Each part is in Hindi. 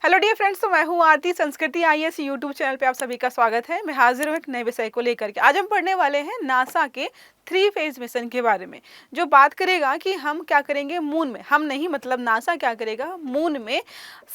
हेलो डियर फ्रेंड्स, तो मैं हूँ आरती। संस्कृति आईएएस यूट्यूब चैनल पे आप सभी का स्वागत है। मैं हाजिर हूँ एक नए विषय को लेकर के। आज हम पढ़ने वाले हैं नासा के 3 फेज मिशन के बारे में, जो बात करेगा कि हम क्या करेंगे मून में। हम नहीं, मतलब नासा क्या करेगा मून में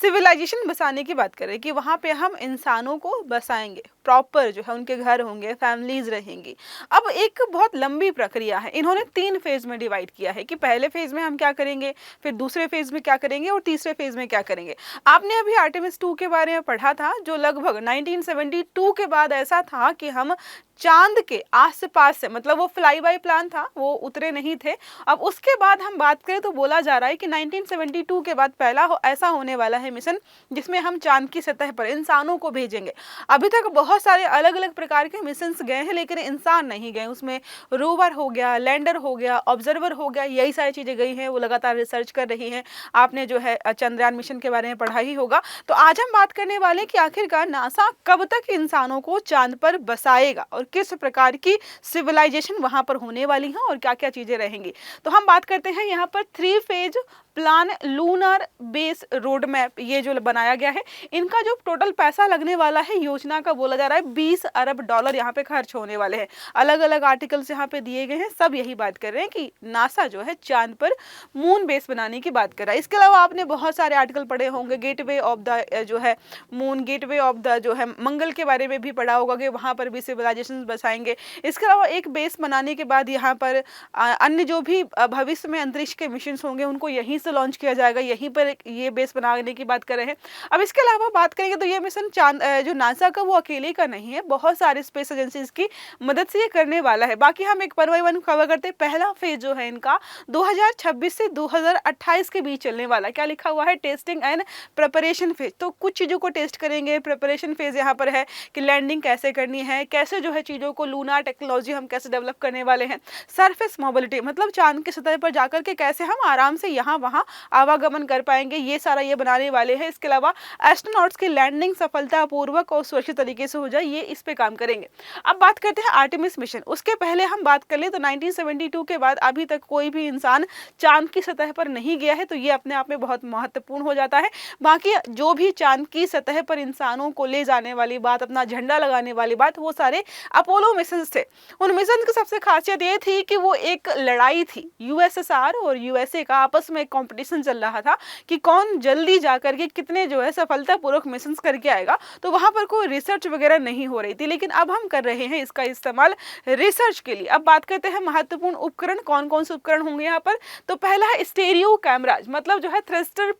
सिविलाइजेशन बसाने की बात करें कि वहाँ पे हम इंसानों को बसाएंगे, प्रॉपर जो है उनके घर होंगे, फैमिलीज रहेंगी। अब एक बहुत लंबी प्रक्रिया है, इन्होंने 3 फेज में डिवाइड किया है कि पहले फेज में हम क्या करेंगे, फिर दूसरे फेज में क्या करेंगे और तीसरे फेज में क्या करेंगे। आपने अभी आर्टेमिस 2 के बारे में पढ़ा था, जो लगभग 1972 के बाद ऐसा था कि हम चांद के आसपास से, मतलब वो फ्लाई बाय प्लान था, वो उतरे नहीं थे। अब उसके बाद हम बात करें तो बोला जा रहा है कि 1972 के बाद पहला ऐसा होने वाला है मिशन जिसमें हम चांद की सतह पर इंसानों को भेजेंगे। अभी तक बहुत सारे अलग अलग प्रकार के मिशंस गए हैं, लेकिन इंसान नहीं गए। उसमें रोवर हो गया, लैंडर हो गया, ऑब्जर्वर हो गया, यही सारी चीजें गई हैं। वो लगातार रिसर्च कर रही हैं। आपने जो है चंद्रयान मिशन के बारे में पढ़ा ही होगा। तो आज हम बात करने वाले कि आखिरकार नासा कब तक इंसानों को चांद पर बसाएगा और किस प्रकार की सिविलाइजेशन वहां पर होने वाली है और क्या क्या चीजें रहेंगी। तो हम बात करते हैं यहाँ पर 3 phase plan lunar base road map, ये जो बनाया गया है। इनका जो टोटल पैसा लगने वाला है योजना का, बोला जा रहा है 20 अरब डॉलर यहाँ पे खर्च होने वाले हैं। अलग अलग आर्टिकल्स यहाँ पे दिए गए हैं, सब यही बात कर रहे हैं कि नासा जो है चांद पर मून बेस बनाने की बात कर रहा है। इसके अलावा आपने बहुत सारे आर्टिकल पढ़े होंगे, गेटवे ऑफ द जो है मून, गेटवे ऑफ द जो है मंगल के बारे में भी पढ़ा होगा कि वहाँ पर भी सिविलाइजेशन बसाएंगे। इसके अलावा एक बेस बनाने के बाद यहाँ पर अन्य जो भी भविष्य में अंतरिक्ष के मिशन होंगे उनको यहीं से लॉन्च किया जाएगा, यहीं पर ये बेस बनाने की बात कर रहे हैं। अब इसके अलावा बात करेंगे तो ये मिशन चांद जो नासा का वो अकेले का नहीं है, बहुत सारे स्पेस एजेंसीज की मदद से ये करने वाला है। बाकी हम एक पर वन कवर करते हैं। पहला फेज जो है इनका 2026 से 2028 के बीच चलने वाला। क्या लिखा हुआ है? Testing and preparation phase. तो कुछ चीजों को टेस्ट करेंगे। प्रिपरेशन फेज यहाँ पर है कि लैंडिंग कैसे करनी है, कैसे जो है चीजों को लूनार टेक्नोलॉजी हम कैसे डेवलप करने वाले हैं। सरफेस मोबिलिटी, मतलब चांद की सतह पर जाकर के कैसे हम आराम से यहाँ वहाँ आवागमन कर पाएंगे, ये सारा ये बनाने वाले हैं। इसके अलावा एस्ट्रोनॉट्स की लैंडिंग सफलतापूर्वक और सुरक्षित तरीके से हो जाए, ये इस पे काम करेंगे। अब बात करते हैं आर्टेमिस मिशन। उसके पहले हम बात कर ले तो 1972 के बाद अभी तक कोई भी इंसान चांद की सतह पर नहीं गया है, तो ये अपने आप में बहुत महत्वपूर्ण हो जाता है। बाकी जो भी चांद की सतह पर इंसानों को ले जाने वाली बात, अपना झंडा लगाने वाली बात, वो सारे अपोलो मिशन थे। उन मिशन की सबसे खासियत ये थी कि वो एक लड़ाई थी, यूएसएसआर और यूएसए का आपस में एक कंपटीशन चल रहा था कि कौन जल्दी जाकर के कितने जो है सफलतापूर्वक मिशन करके आएगा। तो वहां पर कोई रिसर्च वगैरह नहीं हो रही थी, लेकिन अब हम कर रहे हैं इसका इस्तेमाल रिसर्च के लिए। अब बात करते हैं महत्वपूर्ण उपकरण, कौन कौन से उपकरण होंगे यहाँ पर। तो पहला है स्टेरियो कैमराज, मतलब जो है थ्रस्टर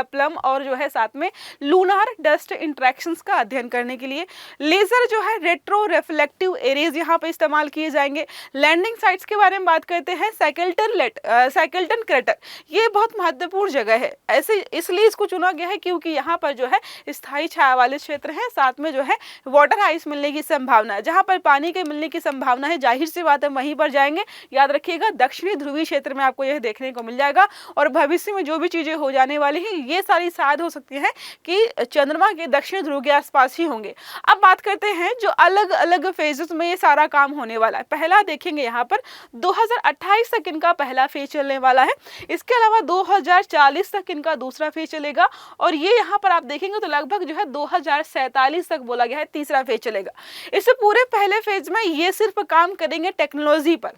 प्लम और जो है साथ में लूनार डस्ट इंटरेक्शंस का अध्ययन करने के लिए। लेजर जो है रेट्रो रिफ्लेक्टिव एरेज यहाँ पे इस्तेमाल किए जाएंगे। लैंडिंग साइट्स के बारे में बात करते हैं। साइकिल्टन क्रेटर, ये बहुत महत्वपूर्ण जगह है। ऐसे इसलिए इसको चुना गया है क्योंकि यहाँ पर जो है स्थायी छाया वाले क्षेत्र है, साथ में जो है वाटर आइस मिलने की संभावना है। जहाँ पर पानी के मिलने की संभावना है, जाहिर सी बात है वहीं पर जाएंगे। याद रखिएगा दक्षिणी ध्रुवीय क्षेत्र में आपको यह देखने को मिल जाएगा। और भविष्य में जो भी चीजें हो जाने वाली है, ये सारी शायद हो सकती है कि चंद्रमा के दक्षिण ध्रुव के आसपास ही होंगे। अब बात करते हैं जो अलग अलग फेजेस में ये सारा काम होने वाला है। पहला देखेंगे यहाँ पर 2028 तक इनका पहला फेज चलने वाला है। इसके अलावा 2040 तक इनका दूसरा फेज चलेगा और ये यहाँ पर आप देखेंगे तो लगभग जो है 2047 तक बोला गया है तीसरा फेज चलेगा। इस पूरे पहले फेज में ये सिर्फ काम करेंगे टेक्नोलॉजी पर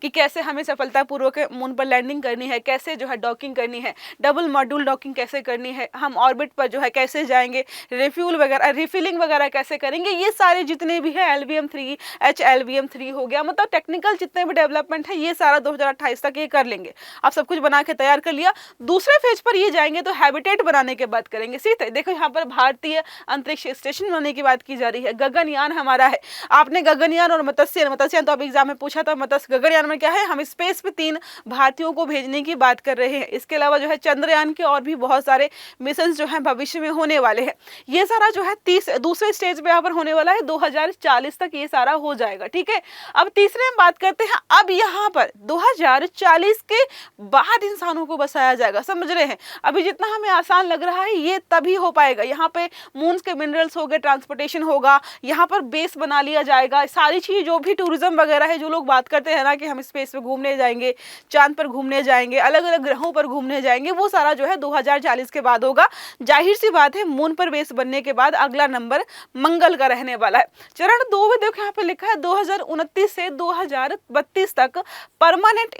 कि कैसे हमें सफलतापूर्वक मून पर लैंडिंग करनी है, कैसे जो है डॉकिंग करनी है, डबल मॉड्यूल डॉकिंग कैसे करनी है, हम ऑर्बिट पर जो है कैसे जाएंगे, रिफ्यूल वगैरह रिफिलिंग वगैरह कैसे करेंगे, ये सारे जितने भी है LVM-3 HLVM-3 हो गया, मतलब टेक्निकल जितने भी डेवलपमेंट है ये सारा 2028 तक ये कर लेंगे। आप सब कुछ बना के तैयार कर लिया। दूसरे फेज पर ये जाएंगे तो हैबिटेट बनाने की बात करेंगे। सीधे देखो यहाँ पर भारतीय अंतरिक्ष स्टेशन बनाने की बात की जा रही है। गगनयान हमारा है। आपने गगनयान और मत्स्ययान तो अब एग्जाम में पूछा था। गगनयान में क्या है, हम स्पेस पे 3 भारतीयों को भेजने की बात कर रहे हैं। इसके अलावा जो है चंद्रयान के और भी बहुत सारे मिशन जो है भविष्य में होने वाले हैं। ये सारा जो है दूसरे स्टेज पे यहाँ पर होने वाला है। 2040 तक ये सारा हो जाएगा। ठीक है, अब तीसरे में बात करते हैं। अब यहाँ पर 2040 के बाद इंसानों को बसाया जाएगा। समझ रहे हैं, अभी जितना हमें आसान लग रहा है ये तभी हो पाएगा। यहाँ पे मून के मिनरल्स हो गए, ट्रांसपोर्टेशन होगा, यहाँ पर बेस बना लिया जाएगा, सारी चीज जो भी टूरिज्म वगैरह है, जो लोग बात करते हैं ना बना के हम स्पेस में घूमने जाएंगे, चांद पर घूमने जाएंगे, अलग अलग ग्रहों पर घूमने जाएंगे, वो सारा जो है 2040 के बाद होगा। जाहिर सी बात है मून पर बेस बनने के बाद अगला नंबर मंगल का रहने वाला है। चरण 2 में देखो यहाँ पे लिखा है 2029 से 2032 तक परमानेंट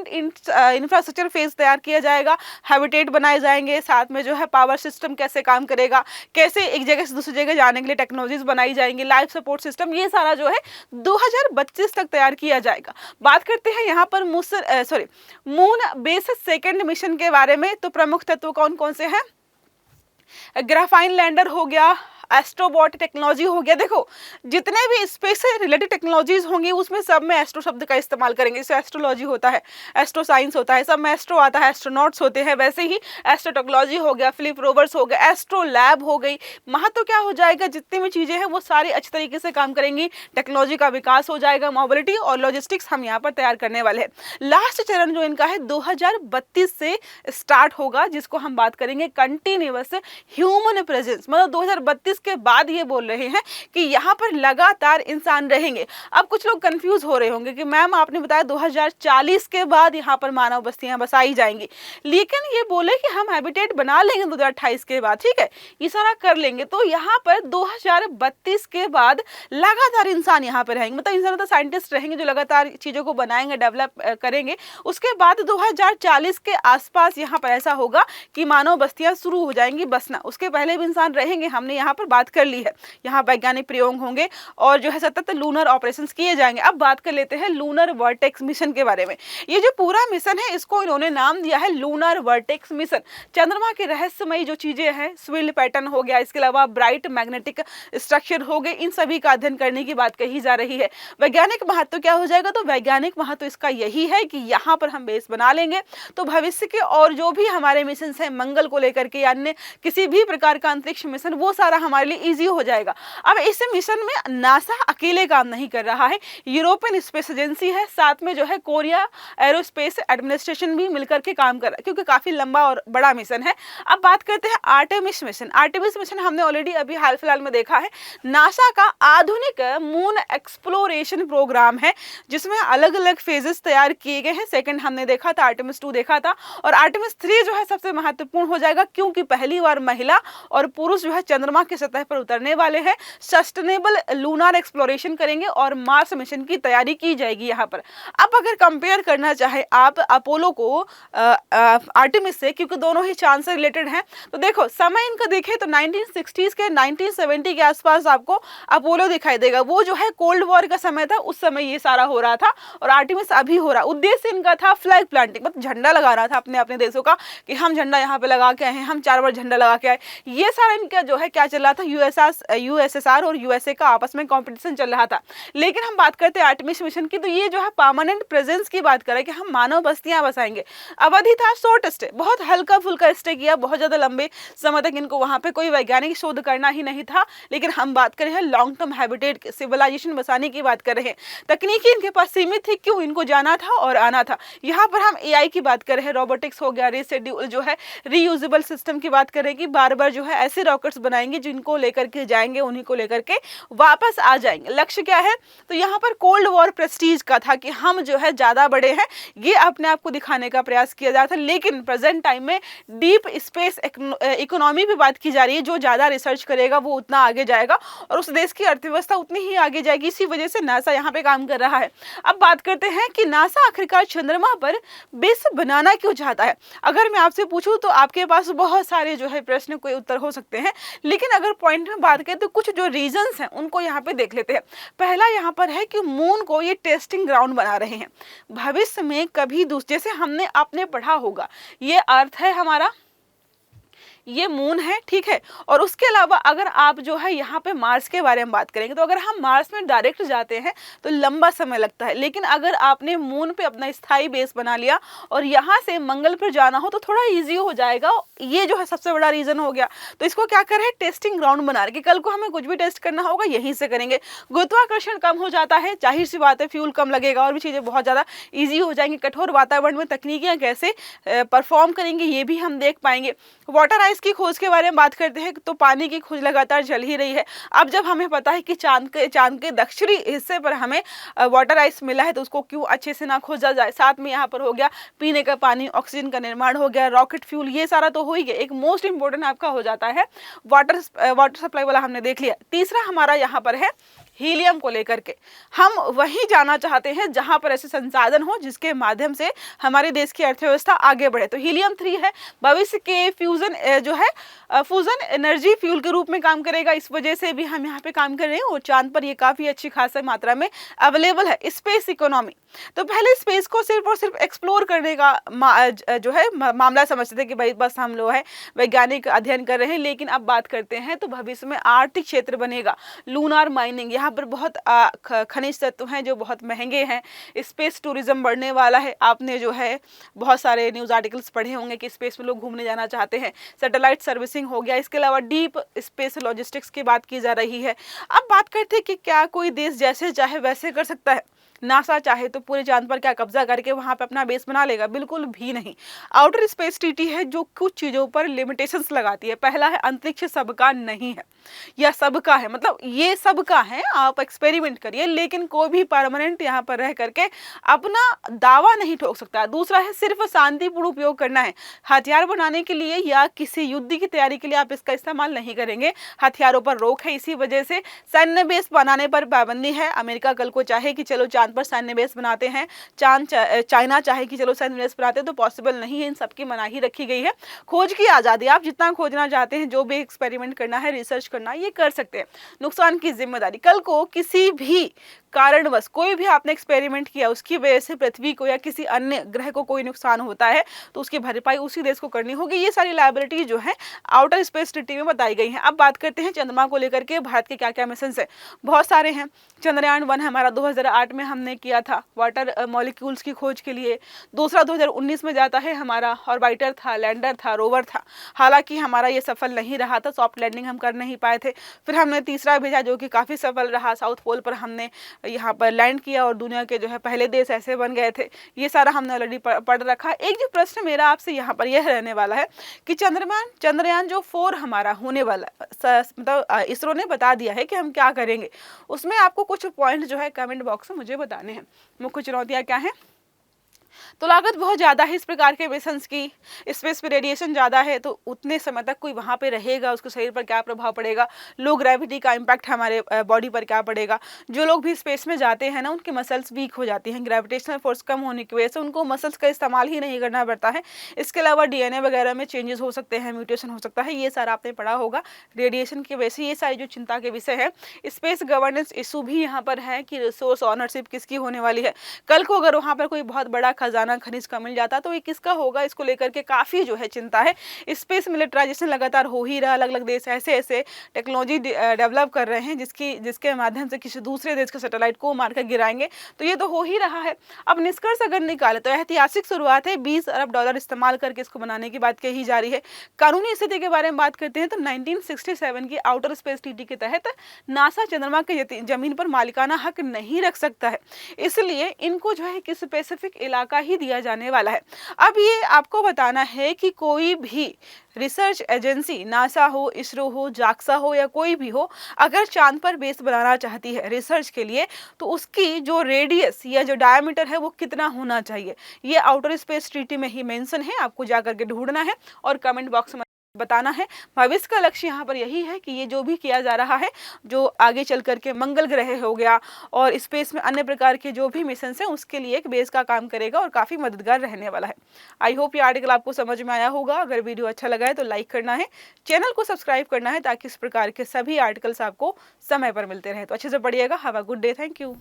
इंफ्रास्ट्रक्चर फेज तैयार किया जाएगा, हैबिटेट बनाए जाएंगे, साथ में जो है पावर सिस्टम कैसे काम करेगा, कैसे एक जगह से दूसरी जगह जाने के लिए टेक्नोलॉजीज बनाई जाएंगी, लाइफ सपोर्ट सिस्टम, ये सारा जो है 2032 तक तैयार किया जाएगा। बात करते हैं यहाँ पर मून बेस सेकंड मिशन के बारे में। तो प्रमुख तत्व कौन कौन से हैं? ग्राफाइन लैंडर हो गया, एस्ट्रोबॉट टेक्नोलॉजी हो गया। देखो जितने भी स्पेस से रिलेटेड टेक्नोलॉजीज होंगी उसमें सब में एस्ट्रो शब्द का इस्तेमाल करेंगे। जैसे एस्ट्रोलॉजी होता है, एस्ट्रो साइंस होता है, सब में एस्ट्रो आता है, एस्ट्रोनॉट्स होते हैं, वैसे ही एस्ट्रो टेक्नोलॉजी हो गया, फिलिप रोवर्स हो गया, एस्ट्रो लैब हो गई। महत्व क्या हो जाएगा, जितनी भी चीजें हैं वो सारी अच्छी तरीके से काम करेंगी, टेक्नोलॉजी का विकास हो जाएगा, मोबिलिटी और लॉजिस्टिक्स हम यहाँ पर तैयार करने वाले हैं। लास्ट चरण जो इनका है 2032 से स्टार्ट होगा, जिसको हम बात करेंगे कंटिन्यूअस ह्यूमन प्रेजेंस। मतलब 2032 के बाद ये बोल रहे हैं कि यहाँ पर लगातार इंसान रहेंगे। अब कुछ लोग कंफ्यूज हो रहे होंगे कि मैम आपने बताया 2040 के बाद यहाँ पर मानव बस्तियां बसाई जाएंगी, लेकिन ये बोले कि हम हैबिटेट बना लेंगे 2028 के बाद, ठीक है, ये सारा कर लेंगे। तो यहाँ पर 2032 के बाद लगातार इंसान यहाँ पर रहेंगे, मतलब इंसान तो साइंटिस्ट रहेंगे जो लगातार चीजों को बनाएंगे, डेवलप करेंगे। उसके बाद 2040 के आसपास यहाँ पर ऐसा होगा कि मानव बस्तियां शुरू हो जाएंगी बसना। उसके पहले भी इंसान रहेंगे, हमने यहाँ पर बात कर ली है। यहाँ वैज्ञानिक प्रयोग होंगे और जो है सतत लूनर ऑपरेशंस किए जाएंगे। अब बात कर लेते हैं लूनर वर्टेक्स मिशन के बारे में। ये जो पूरा मिशन है इसको इन्होंने नाम दिया है लूनर वर्टेक्स मिशन। चंद्रमा के रहस्यमयी जो चीजें हैं, स्विल पैटर्न हो गया, इसके अलावा ब्राइट मैग्नेटिक स्ट्रक्चर हो गए, इन सभी का अध्ययन करने की बात कही जा रही है। वैज्ञानिक महत्व क्या हो जाएगा, तो वैज्ञानिक महत्व इसका यही है कि यहाँ पर हम बेस बना लेंगे तो भविष्य के और जो भी हमारे मिशन है मंगल को लेकर के, अन्य किसी भी प्रकार का अंतरिक्ष मिशन, वो सारा हमारे लिए इजी हो जाएगा। अब इस मिशन में नासा अकेले काम नहीं कर रहा है, यूरोपियन स्पेस एजेंसी है, साथ में जो है कोरिया एरोस्पेस एडमिनिस्ट्रेशन भी मिलकर के काम कर रहा है, क्योंकि काफी लंबा और बड़ा मिशन है। अब बात करते हैं आर्टेमिस मिशन। आर्टेमिस मिशन हमने ऑलरेडी अभी हाल फिलहाल में देखा है, नासा का आधुनिक मून एक्सप्लोरेशन प्रोग्राम है, जिसमें अलग अलग फेजेस तैयार किए गए हैं। सेकंड हमने देखा था, आर्टेमिस 2 देखा था, और आर्टेमिस 3 जो है सबसे महत्वपूर्ण हो जाएगा, क्योंकि पहली बार महिला और पुरुष जो है चंद्रमा की सतह पर उतरने वाले हैं, सस्टेनेबल लूनर एक्सप्लोरेशन करेंगे और मार्स मिशन की तैयारी की जाएगी यहाँ पर। अब अगर कंपेयर करना चाहे आप अपोलो को आर्टेमिस से, क्योंकि दोनों ही चांद से रिलेटेड हैं, तो देखो समय इनका देखें तो 1960s के 1970 के आसपास आपको अपोलो दिखाई देगा। वो जो है कोल्ड वॉर का समय था, उस समय ये सारा हो रहा था, और आर्टेमिस अभी हो रहा। उद्देश्य इनका था फ्लैग प्लांटिंग, मतलब झंडा लगाना था अपने अपने देशों का, कि हम झंडा यहाँ पे लगा के आए हैं, हम 4 बार झंडा लगा के आए। ये सारा इनका जो है क्या चल रहा था, यूएसएसआर और यूएसए का आपस में कंपटीशन चल रहा था। लेकिन हम बात करते हैं आर्टेमिस मिशन की, तो ये जो है परमानेंट प्रेजेंस की बात करें कि हम मानव बस्तियां बसाएंगे। अवधि था शॉर्ट स्टे, बहुत हल्का फुल्का स्टे किया, बहुत ज्यादा लंबे समय तक इनको वहां पे कोई वैज्ञानिक शोध करना ही नहीं था। लेकिन हम बात कर रहे हैं लॉन्ग टर्म हैबिटेट, सिविलाइजेशन बसाने की बात कर रहे हैं। तकनीकी इनके पास सीमित थी, क्यों, इनको जाना था और आना था। यहाँ पर हम एआई की बात कर रहे हैं, रोबोटिक्स हो गया, रीशेड्यूल जो है रीयूजेबल सिस्टम की बात करें कि बार बार जो है ऐसे रॉकेट्स बनाएंगे जिनको लेकर के जाएंगे, उन्हीं को लेकर के वापस आ जाएंगे। लक्ष्य क्या है, तो यहाँ पर कोल्ड वॉर प्रेस्टीज का था कि हम जो है ज्यादा बड़े हैं, ये अपने आप को दिखाने का प्रयास किया जा रहा था। लेकिन प्रेजेंट टाइम में डीप स्पेस इकोनॉमी पे बात की जा रही है, जो ज्यादा रिसर्च करेगा वो उतना आगे जाएगा और उस देश की अर्थव्यवस्था उतनी ही आगे जाएगी। इसी वजह से नासा यहाँ पे काम कर रहा है। अब बात करते हैं कि नासा आखिरकार चंद्रमा पर बेस बनाना क्यों चाहता है। अगर मैं आपसे पूछूं तो आपके पास बहुत सारे जो है प्रश्न कोई उत्तर हो सकते हैं, लेकिन अगर पॉइंट में बात करें तो कुछ जो रीजंस हैं उनको यहाँ पे देख लेते हैं। पहला यहाँ पर है कि मून को ये टेस्टिंग ग्राउंड बना रहे हैं। भविष्य में कभी दूसरे, जैसे हमने आपने पढ़ा होगा, ये अर्थ है हमारा, ये मून है, ठीक है। और उसके अलावा अगर आप जो है यहाँ पे मार्स के बारे में बात करेंगे, तो अगर हम मार्स में डायरेक्ट जाते हैं तो लंबा समय लगता है, लेकिन अगर आपने मून पे अपना स्थायी बेस बना लिया और यहाँ से मंगल पर जाना हो तो थोड़ा इजी हो जाएगा। ये जो है सबसे बड़ा रीजन हो गया। तो इसको क्या करें, टेस्टिंग ग्राउंड बना रहे, कल को हमें कुछ भी टेस्ट करना होगा यहीं से करेंगे। गुरुत्वाकर्षण कम हो जाता है, जाहिर सी बात है फ्यूल कम लगेगा और भी चीजें बहुत ज्यादा ईजी हो जाएंगी। कठोर वातावरण में तकनीकियां कैसे परफॉर्म करेंगे ये भी हम देख पाएंगे। वाटर स्पेस की खोज के बारे में बात करते हैं तो पानी की खोज लगातार चल ही रही है। अब जब हमें पता है कि चांद के दक्षिणी हिस्से पर हमें वाटर आइस मिला है तो उसको क्यों अच्छे से ना खोजा जाए। साथ में यहाँ पर हो गया पीने का पानी, ऑक्सीजन का निर्माण हो गया, रॉकेट फ्यूल, ये सारा तो हो ही गया। एक मोस्ट इंपोर्टेंट आपका हो जाता है वाटर सप्लाई वाला हमने देख लिया। तीसरा हमारा यहाँ पर है हीलियम को लेकर के। हम वहीं जाना चाहते हैं जहां पर ऐसे संसाधन हो जिसके माध्यम से हमारे देश की अर्थव्यवस्था आगे बढ़े। तो हीलियम 3 है, भविष्य के फ्यूजन जो है फ्यूजन एनर्जी फ्यूल के रूप में काम करेगा। इस वजह से भी हम यहाँ पे काम कर रहे हैं और चांद पर ये काफी अच्छी खासी मात्रा में अवेलेबल है। स्पेस इकोनॉमी, तो पहले स्पेस को सिर्फ और सिर्फ एक्सप्लोर करने का जो है मामला समझते थे कि भाई बस हम लोग है वैज्ञानिक अध्ययन कर रहे हैं, लेकिन अब बात करते हैं तो भविष्य में आर्थिक क्षेत्र बनेगा। लूनार माइनिंग, यहाँ पर बहुत खनिज तत्व हैं जो बहुत महंगे हैं। स्पेस टूरिज्म बढ़ने वाला है। आपने जो है बहुत सारे न्यूज़ आर्टिकल्स पढ़े होंगे कि स्पेस में लोग घूमने जाना चाहते हैं। सैटेलाइट सर्विसिंग हो गया। इसके अलावा डीप स्पेस लॉजिस्टिक्स की बात की जा रही है। अब बात करते हैं कि क्या कोई देश जैसे चाहे वैसे कर सकता है। नासा चाहे तो पूरे चांद पर क्या कब्जा करके वहां पे अपना बेस बना लेगा? बिल्कुल भी नहीं। आउटर स्पेस ट्रीटी है जो कुछ चीजों पर लिमिटेशंस लगाती है। पहला है अंतरिक्ष सबका नहीं है या सबका है, मतलब ये सबका है, आप एक्सपेरिमेंट करिए, लेकिन कोई भी परमानेंट यहाँ पर रह करके अपना दावा नहीं ठोक सकता। दूसरा है सिर्फ शांतिपूर्ण उपयोग करना है। हथियार बनाने के लिए या किसी युद्ध की तैयारी के लिए आप इसका इस्तेमाल नहीं करेंगे। हथियारों पर रोक है, इसी वजह से सैन्य बेस बनाने पर पाबंदी है। अमेरिका कल को चाहे कि चलो चांद पर सैन्य बेस बनाते हैं, चाइना चाहे कि चलो सैन्य बेस बनाते हैं, तो पॉसिबल नहीं है। इन सबकी मनाही रखी गई है। खोज की आज़ादी, आप जितना खोजना चाहते हैं, जो भी एक्सपेरिमेंट करना है, रिसर्च करना, ये कर सकते हैं। नुकसान की जिम्मेदारी, कल को किसी भी कारणवश कोई भी आपने एक्सपेरिमेंट किया, उसकी वजह से पृथ्वी को या किसी अन्य ग्रह को कोई नुकसान होता है तो उसकी भरपाई उसी देश को करनी होगी। ये सारी लायबिलिटी जो है आउटर स्पेस ट्रीटी में बताई गई हैं। अब बात करते हैं चंद्रमा को लेकर के भारत के क्या क्या मिशन है। बहुत सारे हैं। चंद्रयान 1 हमारा 2008 में हमने किया था वाटर मॉलिक्यूल्स की खोज के लिए। दूसरा 2019 में जाता है हमारा ऑर्बिटर था, लैंडर था, रोवर था। हालांकि हमारा ये सफल नहीं रहा था, सॉफ्ट लैंडिंग हम कर नहीं पाए थे। फिर हमने तीसरा भेजा जो कि काफ़ी सफल रहा, साउथ पोल पर हमने यहाँ पर लैंड किया और दुनिया के जो है पहले देश ऐसे बन गए थे। ये सारा हमने ऑलरेडी पढ़ रखा। एक जो प्रश्न मेरा आपसे यहाँ पर यह रहने वाला है कि चंद्रयान जो 4 हमारा होने वाला, मतलब इसरो ने बता दिया है कि हम क्या करेंगे, उसमें आपको कुछ पॉइंट जो है कमेंट बॉक्स में मुझे बताने हैं। मुख्य चुनौतियाँ क्या हैं? तो लागत बहुत ज़्यादा है इस प्रकार के मिशंस की। स्पेस पे रेडिएशन ज़्यादा है, तो उतने समय तक कोई वहाँ पे रहेगा, उसके शरीर पर क्या प्रभाव पड़ेगा, लो ग्रेविटी का इम्पैक्ट हमारे बॉडी पर क्या पड़ेगा। जो लोग भी स्पेस में जाते हैं ना, उनके मसल्स वीक हो जाती हैं, ग्रेविटेशनल फोर्स कम होने की वजह से उनको मसल्स का इस्तेमाल ही नहीं करना पड़ता है। इसके अलावा DNA वगैरह में चेंजेस हो सकते हैं, म्यूटेशन हो सकता है, ये सारा आपने पढ़ा होगा रेडिएशन की वजह से। ये सारी जो चिंता के विषय है। स्पेस गवर्नेंस इशू भी यहाँ पर है कि रिसोर्स ऑनरशिप किसकी होने वाली है। कल को अगर वहाँ पर कोई बहुत बड़ा खजाना खनिज का मिल जाता तो ये किसका होगा, इसको लेकर के काफ़ी जो है चिंता है। स्पेस मिलिटराइजेशन लगातार हो ही रहा, अलग अलग देश ऐसे ऐसे टेक्नोलॉजी डेवलप कर रहे हैं जिसके माध्यम से किसी दूसरे देश के सैटेलाइट को मारकर गिराएंगे, तो ये तो हो ही रहा है। अब निष्कर्ष अगर निकाले तो ऐतिहासिक शुरुआत है, $20 अरब इस्तेमाल करके इसको बनाने की बात कही जा रही है। कानूनी स्थिति के बारे में बात करते हैं तो 1967 की आउटर स्पेस ट्रीटी के तहत नासा चंद्रमा के जमीन पर मालिकाना हक नहीं रख सकता है, इसलिए इनको जो है किस स्पेसिफिक इलाका ही दिया जाने वाला है। अब ये आपको बताना है कि कोई भी रिसर्च एजेंसी, नासा हो, इसरो हो, जाक्सा हो या कोई भी हो, अगर चांद पर बेस बनाना चाहती है रिसर्च के लिए, तो उसकी जो रेडियस या जो डायमीटर है वो कितना होना चाहिए, ये आउटर स्पेस ट्रीटी में ही मेंशन है। आपको जाकर के ढूंढना है और कमेंट बॉक्स में बताना है। भविष्य का लक्ष्य यहाँ पर यही है कि ये जो भी किया जा रहा है, जो आगे चल करके मंगल ग्रह हो गया और स्पेस में अन्य प्रकार के जो भी मिशन हैं, उसके लिए एक बेस का काम करेगा और काफ़ी मददगार रहने वाला है। आई होप ये आर्टिकल आपको समझ में आया होगा। अगर वीडियो अच्छा लगा है तो लाइक करना है, चैनल को सब्सक्राइब करना है, ताकि इस प्रकार के सभी आर्टिकल्स आपको समय पर मिलते रहे। तो अच्छे से पढ़िएगा। Have a good day. Thank you.